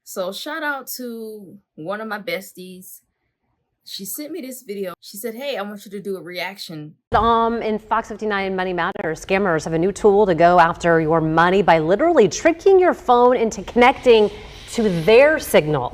So shout out to one of my besties. She sent me this video. She said, hey, I want you to do a reaction. In Fox 59 Money Matters, scammers have a new tool to go after your money by literally tricking your phone into connecting to their signal.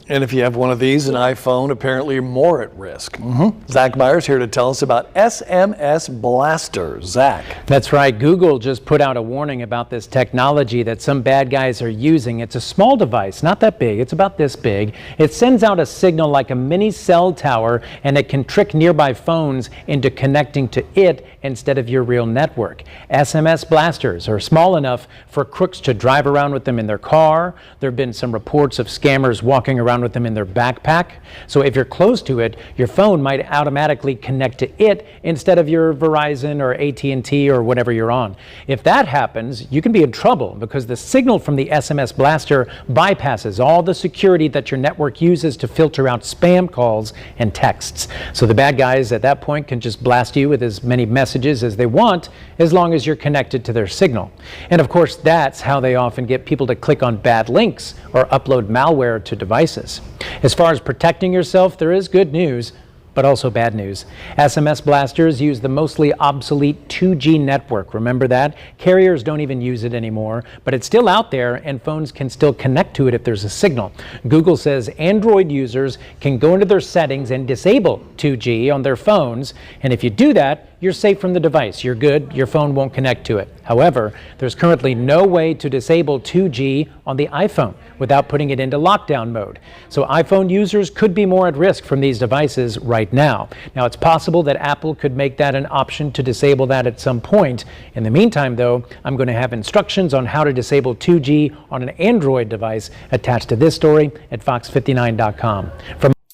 And if you have one of these, an iPhone, apparently you're more at risk. Zach Myers here to tell us about SMS blasters. Zach. That's right. Google just put out a warning about this technology that some bad guys are using. It's a small device, not that big. It's about this big. It sends out a signal like a mini cell tower, and it can trick nearby phones into connecting to it instead of your real network. SMS blasters are small enough for crooks to drive around with them in their car. There have been some reports of scammers walking around with them in their backpack. So if you're close to it, your phone might automatically connect to it instead of your Verizon or AT&T or whatever you're on. If that happens, you can be in trouble because the signal from the SMS blaster bypasses all the security that your network uses to filter out spam calls and texts. So the bad guys at that point can just blast you with as many messages as they want, as long as you're connected to their signal. And of course, that's how they often get people to click on bad links or upload malware to devices. As far as protecting yourself, there is good news, but also bad news. SMS blasters use the mostly obsolete 2G network. Remember that? Carriers don't even use it anymore, but it's still out there and phones can still connect to it if there's a signal. Google says Android users can go into their settings and disable 2G on their phones, and if you do that, you're safe from the device. You're good. Your phone won't connect to it. However, there's currently no way to disable 2G on the iPhone without putting it into lockdown mode. So iPhone users could be more at risk from these devices right now. Now, it's possible that Apple could make that an option to disable that at some point. In the meantime, though, I'm going to have instructions on how to disable 2G on an Android device attached to this story at fox59.com.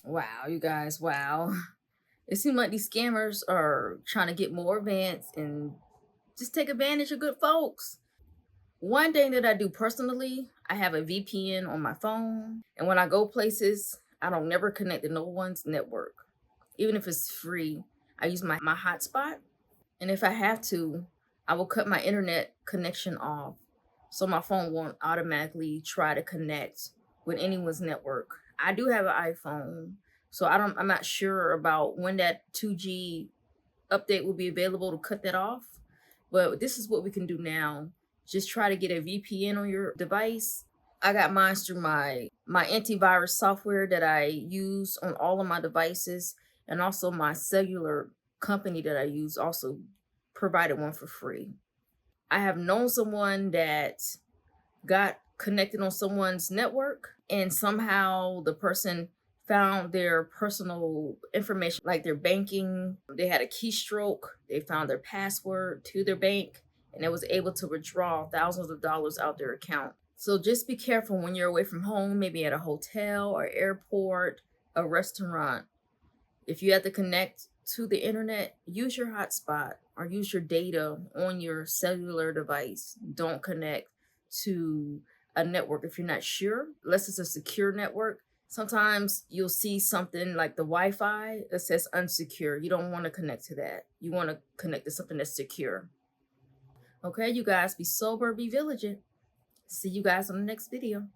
Wow, you guys, wow. It seems like these scammers are trying to get more advanced and just take advantage of good folks. One thing that I do personally, I have a VPN on my phone. And when I go places, I don't never connect to no one's network. Even if it's free, I use my hotspot. And if I have to, I will cut my internet connection off so my phone won't automatically try to connect with anyone's network. I do have an iPhone. So I'm not sure about when that 2G update will be available to cut that off. But this is what we can do now. Just try to get a VPN on your device. I got mine through my antivirus software that I use on all of my devices. And also my cellular company that I use also provided one for free. I have known someone that got connected on someone's network and somehow the person found their personal information, like their banking. They had a keystroke. They found their password to their bank, and it was able to withdraw thousands of dollars out their account. So just be careful when you're away from home, maybe at a hotel or airport, a restaurant. If you have to connect to the internet, use your hotspot or use your data on your cellular device. Don't connect to a network if you're not sure, unless it's a secure network. Sometimes you'll see something like the Wi-Fi that says unsecured. You don't want to connect to that. You want to connect to something that's secure. Okay, you guys, be sober, be vigilant. See you guys on the next video.